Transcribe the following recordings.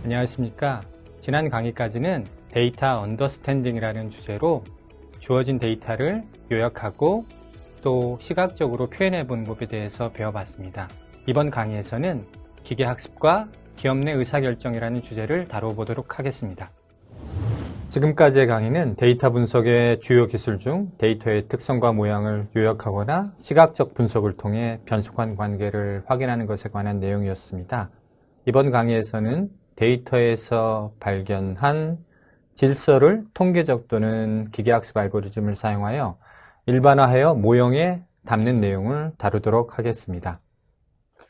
안녕하십니까. 지난 강의까지는 데이터 언더스탠딩이라는 주제로 주어진 데이터를 요약하고 또 시각적으로 표현해 보는 법에 대해서 배워봤습니다. 이번 강의에서는 기계학습과 기업 내 의사결정이라는 주제를 다뤄보도록 하겠습니다. 지금까지의 강의는 데이터 분석의 주요 기술 중 데이터의 특성과 모양을 요약하거나 시각적 분석을 통해 변속한 관계를 확인하는 것에 관한 내용이었습니다. 이번 강의에서는 데이터에서 발견한 질서를 통계적 또는 기계학습 알고리즘을 사용하여 일반화하여 모형에 담는 내용을 다루도록 하겠습니다.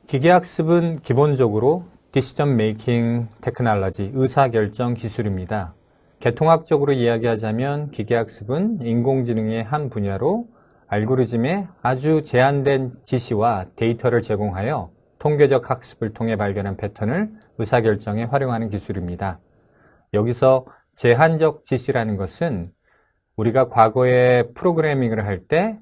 기계학습은 기본적으로 Decision Making Technology, 의사결정 기술입니다. 계통학적으로 이야기하자면 기계학습은 인공지능의 한 분야로 알고리즘에 아주 제한된 지시와 데이터를 제공하여 통계적 학습을 통해 발견한 패턴을 의사결정에 활용하는 기술입니다. 여기서 제한적 지시라는 것은 우리가 과거에 프로그래밍을 할 때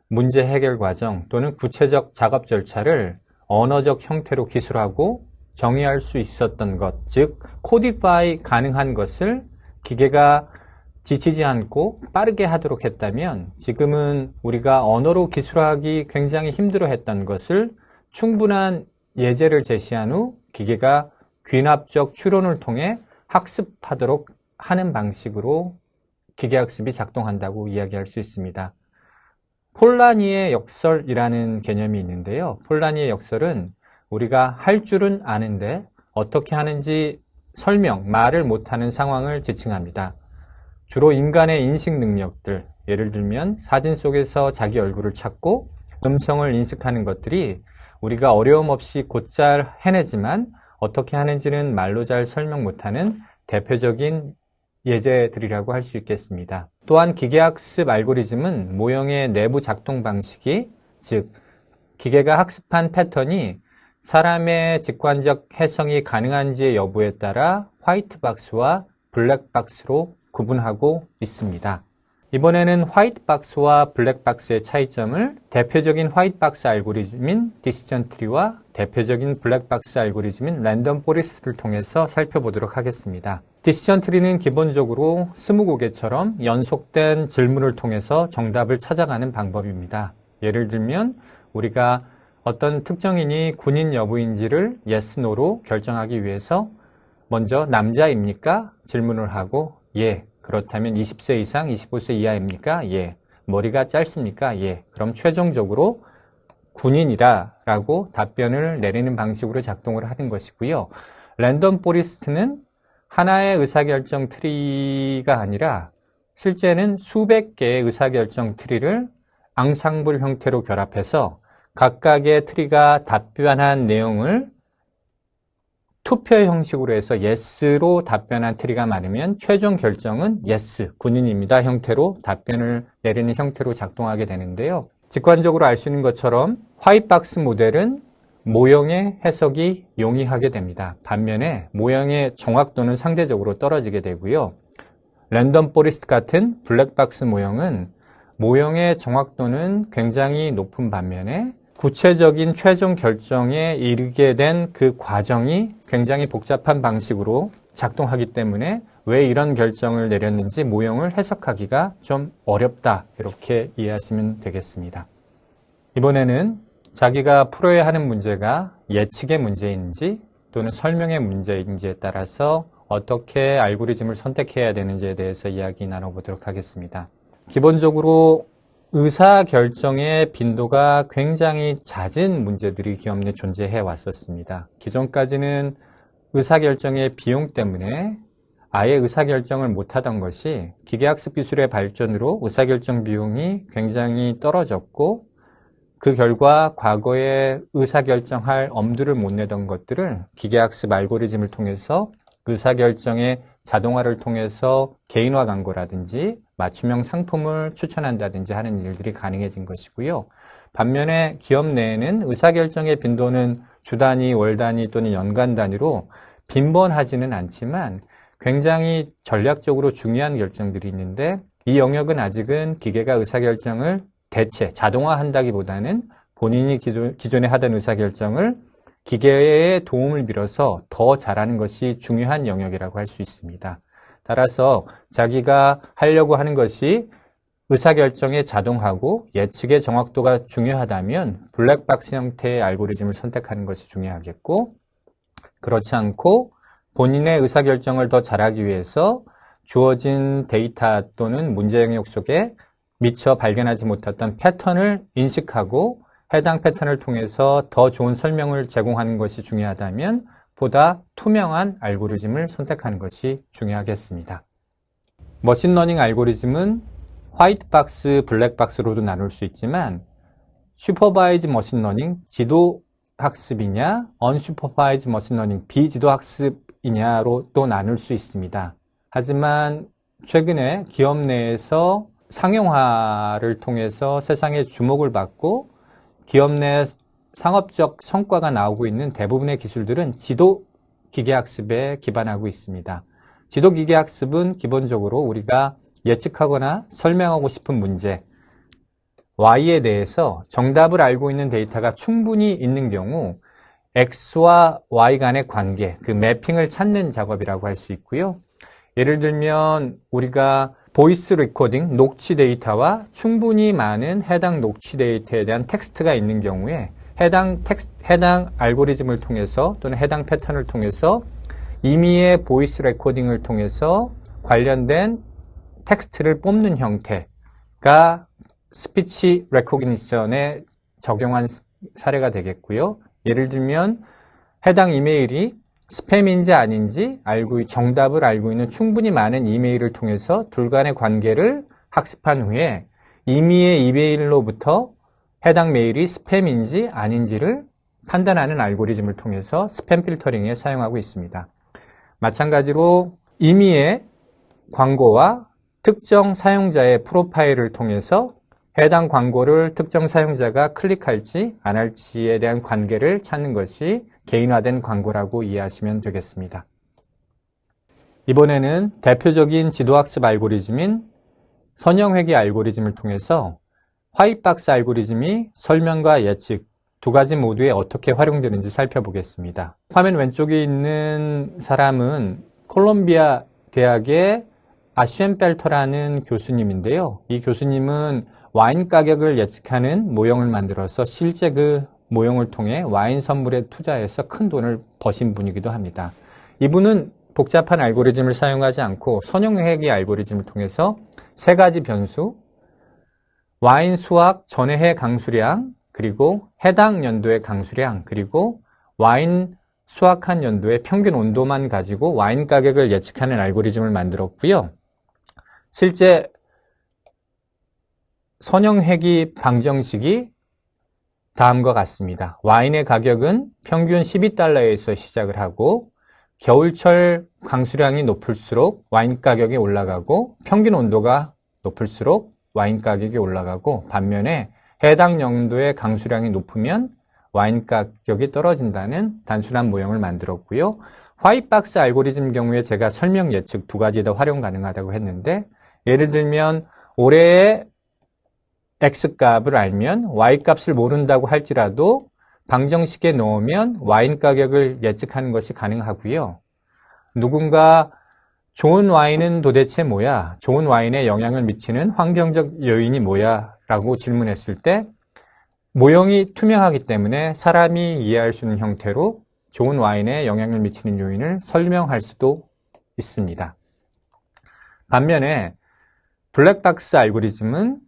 문제 해결 과정 또는 구체적 작업 절차를 언어적 형태로 기술하고 정의할 수 있었던 것, 즉 코디파이 가능한 것을 기계가 지치지 않고 빠르게 하도록 했다면 지금은 우리가 언어로 기술하기 굉장히 힘들어했던 것을 충분한 예제를 제시한 후 기계가 귀납적 추론을 통해 학습하도록 하는 방식으로 기계학습이 작동한다고 이야기할 수 있습니다. 폴라니의 역설이라는 개념이 있는데요. 폴라니의 역설은 우리가 할 줄은 아는데 어떻게 하는지 말을 못하는 상황을 지칭합니다. 주로 인간의 인식 능력들, 예를 들면 사진 속에서 자기 얼굴을 찾고 음성을 인식하는 것들이 우리가 어려움 없이 곧잘 해내지만 어떻게 하는지는 말로 잘 설명 못하는 대표적인 예제들이라고 할 수 있겠습니다. 또한 기계학습 알고리즘은 모형의 내부 작동 방식이, 즉 기계가 학습한 패턴이 사람의 직관적 해석이 가능한지의 여부에 따라 화이트박스와 블랙박스로 구분하고 있습니다. 이번에는 화이트박스와 블랙박스의 차이점을 대표적인 화이트박스 알고리즘인 디시전 트리와 대표적인 블랙박스 알고리즘인 랜덤 포레스트를 통해서 살펴보도록 하겠습니다. 디시전 트리는 기본적으로 스무고개처럼 연속된 질문을 통해서 정답을 찾아가는 방법입니다. 예를 들면 우리가 어떤 특정인이 군인 여부인지를 yes, no로 결정하기 위해서 먼저 남자입니까? 질문을 하고 예, 그렇다면 20세 이상, 25세 이하입니까? 예. 머리가 짧습니까? 예. 그럼 최종적으로 군인이라 라고 답변을 내리는 방식으로 작동을 하는 것이고요. 랜덤 포레스트는 하나의 의사결정 트리가 아니라 실제는 수백 개의 의사결정 트리를 앙상블 형태로 결합해서 각각의 트리가 답변한 내용을 투표 형식으로 해서 yes로 답변한 트리가 많으면 최종 결정은 yes, 군인입니다 형태로 답변을 내리는 형태로 작동하게 되는데요. 직관적으로 알 수 있는 것처럼 화이트박스 모델은 모형의 해석이 용이하게 됩니다. 반면에 모형의 정확도는 상대적으로 떨어지게 되고요. 랜덤 포레스트 같은 블랙박스 모형은 모형의 정확도는 굉장히 높은 반면에 구체적인 최종 결정에 이르게 된 그 과정이 굉장히 복잡한 방식으로 작동하기 때문에 왜 이런 결정을 내렸는지 모형을 해석하기가 좀 어렵다, 이렇게 이해하시면 되겠습니다. 이번에는 자기가 풀어야 하는 문제가 예측의 문제인지 또는 설명의 문제인지에 따라서 어떻게 알고리즘을 선택해야 되는지에 대해서 이야기 나눠보도록 하겠습니다. 기본적으로 의사결정의 빈도가 굉장히 잦은 문제들이 기업 내 존재해 왔었습니다. 기존까지는 의사결정의 비용 때문에 아예 의사결정을 못하던 것이 기계학습 기술의 발전으로 의사결정 비용이 굉장히 떨어졌고 그 결과 과거에 의사결정할 엄두를 못 내던 것들을 기계학습 알고리즘을 통해서 의사결정의 자동화를 통해서 개인화 광고라든지 맞춤형 상품을 추천한다든지 하는 일들이 가능해진 것이고요. 반면에 기업 내에는 의사결정의 빈도는 주 단위, 월 단위 또는 연간 단위로 빈번하지는 않지만 굉장히 전략적으로 중요한 결정들이 있는데 이 영역은 아직은 기계가 의사결정을 대체 자동화한다기보다는 본인이 기존에 하던 의사결정을 기계의 도움을 빌어서 더 잘하는 것이 중요한 영역이라고 할 수 있습니다. 따라서 자기가 하려고 하는 것이 의사결정에 자동하고 예측의 정확도가 중요하다면 블랙박스 형태의 알고리즘을 선택하는 것이 중요하겠고, 그렇지 않고 본인의 의사결정을 더 잘하기 위해서 주어진 데이터 또는 문제 영역 속에 미처 발견하지 못했던 패턴을 인식하고 해당 패턴을 통해서 더 좋은 설명을 제공하는 것이 중요하다면 보다 투명한 알고리즘을 선택하는 것이 중요하겠습니다. 머신러닝 알고리즘은 화이트박스, 블랙박스로도 나눌 수 있지만 슈퍼바이즈 머신러닝, 지도 학습이냐, 언슈퍼바이즈 머신러닝, 비지도 학습이냐로 또 나눌 수 있습니다. 하지만 최근에 기업 내에서 상용화를 통해서 세상의 주목을 받고 기업 내 상업적 성과가 나오고 있는 대부분의 기술들은 지도 기계학습에 기반하고 있습니다. 지도 기계학습은 기본적으로 우리가 예측하거나 설명하고 싶은 문제, Y에 대해서 정답을 알고 있는 데이터가 충분히 있는 경우 X와 Y 간의 관계, 그 매핑을 찾는 작업이라고 할 수 있고요. 예를 들면 우리가 보이스 레코딩, 녹취 데이터와 충분히 많은 해당 녹취 데이터에 대한 텍스트가 있는 경우에 해당 알고리즘을 통해서 또는 해당 패턴을 통해서 임의의 보이스 레코딩을 통해서 관련된 텍스트를 뽑는 형태가 스피치 레코그니션에 적용한 사례가 되겠고요. 예를 들면 해당 이메일이 스팸인지 아닌지 정답을 알고 있는 충분히 많은 이메일을 통해서 둘 간의 관계를 학습한 후에 임의의 이메일로부터 해당 메일이 스팸인지 아닌지를 판단하는 알고리즘을 통해서 스팸 필터링에 사용하고 있습니다. 마찬가지로 임의의 광고와 특정 사용자의 프로파일을 통해서 해당 광고를 특정 사용자가 클릭할지 안 할지에 대한 관계를 찾는 것이 개인화된 광고라고 이해하시면 되겠습니다. 이번에는 대표적인 지도학습 알고리즘인 선형회귀 알고리즘을 통해서 화이트박스 알고리즘이 설명과 예측 두 가지 모두에 어떻게 활용되는지 살펴보겠습니다. 화면 왼쪽에 있는 사람은 콜롬비아 대학의 아슈엔펠터라는 교수님인데요. 이 교수님은 와인 가격을 예측하는 모형을 만들어서 실제 그 모형을 통해 와인 선물에 투자해서 큰 돈을 버신 분이기도 합니다. 이분은 복잡한 알고리즘을 사용하지 않고 선형회귀 알고리즘을 통해서 세 가지 변수, 와인 수확 전해해 강수량, 그리고 해당 연도의 강수량, 그리고 와인 수확한 연도의 평균 온도만 가지고 와인 가격을 예측하는 알고리즘을 만들었고요. 실제 선형회귀 방정식이 다음과 같습니다. 와인의 가격은 평균 12달러에서 시작을 하고 겨울철 강수량이 높을수록 와인 가격이 올라가고 평균 온도가 높을수록 와인 가격이 올라가고 반면에 해당 연도의 강수량이 높으면 와인 가격이 떨어진다는 단순한 모형을 만들었고요. 화이트박스 알고리즘 경우에 제가 설명 예측 두 가지 다 활용 가능하다고 했는데 예를 들면 올해의 X값을 알면 Y값을 모른다고 할지라도 방정식에 넣으면 와인 가격을 예측하는 것이 가능하고요. 누군가 좋은 와인은 도대체 뭐야? 좋은 와인에 영향을 미치는 환경적 요인이 뭐야? 라고 질문했을 때 모형이 투명하기 때문에 사람이 이해할 수 있는 형태로 좋은 와인에 영향을 미치는 요인을 설명할 수도 있습니다. 반면에 블랙박스 알고리즘은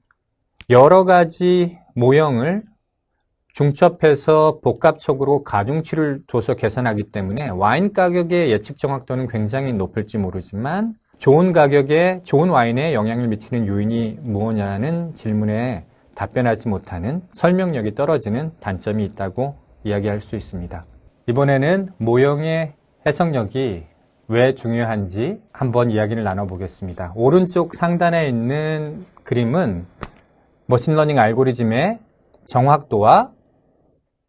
여러 가지 모형을 중첩해서 복합적으로 가중치를 둬서 계산하기 때문에 와인 가격의 예측 정확도는 굉장히 높을지 모르지만 좋은 가격에 좋은 와인에 영향을 미치는 요인이 무엇냐는 질문에 답변하지 못하는 설명력이 떨어지는 단점이 있다고 이야기할 수 있습니다. 이번에는 모형의 해석력이 왜 중요한지 한번 이야기를 나눠보겠습니다. 오른쪽 상단에 있는 그림은 머신러닝 알고리즘의 정확도와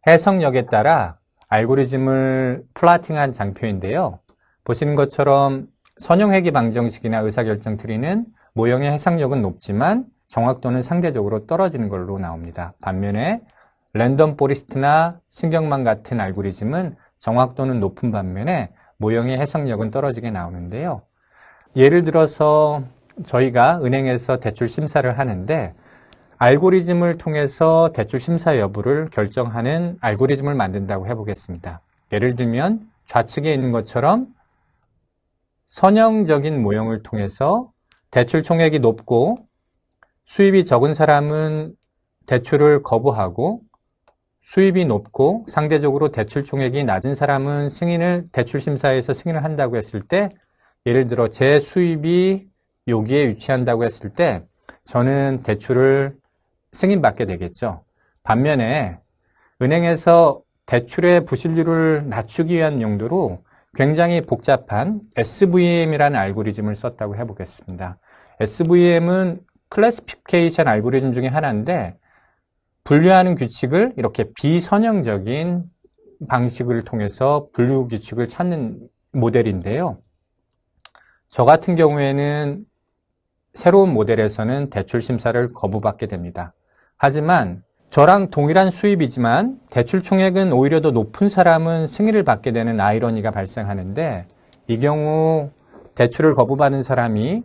해석력에 따라 알고리즘을 플라팅한 장표인데요. 보시는 것처럼 선형회귀 방정식이나 의사결정 트리는 모형의 해석력은 높지만 정확도는 상대적으로 떨어지는 걸로 나옵니다. 반면에 랜덤 포리스트나 신경망 같은 알고리즘은 정확도는 높은 반면에 모형의 해석력은 떨어지게 나오는데요. 예를 들어서 저희가 은행에서 대출 심사를 하는데 알고리즘을 통해서 대출 심사 여부를 결정하는 알고리즘을 만든다고 해보겠습니다. 예를 들면 좌측에 있는 것처럼 선형적인 모형을 통해서 대출 총액이 높고 수입이 적은 사람은 대출을 거부하고 수입이 높고 상대적으로 대출 총액이 낮은 사람은 대출 심사에서 승인을 한다고 했을 때, 예를 들어 제 수입이 여기에 위치한다고 했을 때 저는 대출을 승인받게 되겠죠. 반면에 은행에서 대출의 부실률을 낮추기 위한 용도로 굉장히 복잡한 SVM이라는 알고리즘을 썼다고 해보겠습니다. SVM은 클래시피케이션 알고리즘 중에 하나인데 분류하는 규칙을 이렇게 비선형적인 방식을 통해서 분류 규칙을 찾는 모델인데요. 저 같은 경우에는 새로운 모델에서는 대출 심사를 거부받게 됩니다. 하지만 저랑 동일한 수입이지만 대출 총액은 오히려 더 높은 사람은 승인을 받게 되는 아이러니가 발생하는데, 이 경우 대출을 거부받은 사람이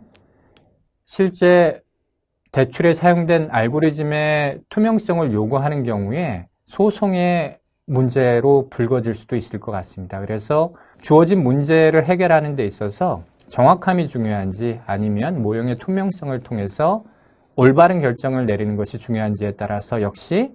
실제 대출에 사용된 알고리즘의 투명성을 요구하는 경우에 소송의 문제로 불거질 수도 있을 것 같습니다. 그래서 주어진 문제를 해결하는 데 있어서 정확함이 중요한지 아니면 모형의 투명성을 통해서 올바른 결정을 내리는 것이 중요한지에 따라서 역시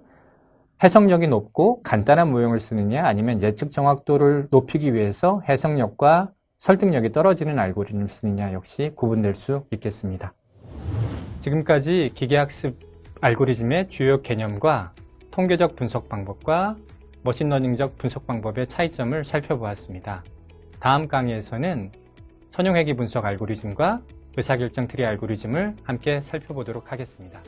해석력이 높고 간단한 모형을 쓰느냐 아니면 예측 정확도를 높이기 위해서 해석력과 설득력이 떨어지는 알고리즘을 쓰느냐 역시 구분될 수 있겠습니다. 지금까지 기계학습 알고리즘의 주요 개념과 통계적 분석 방법과 머신러닝적 분석 방법의 차이점을 살펴보았습니다. 다음 강의에서는 선형회귀 분석 알고리즘과 의사결정 트리 알고리즘을 함께 살펴보도록 하겠습니다.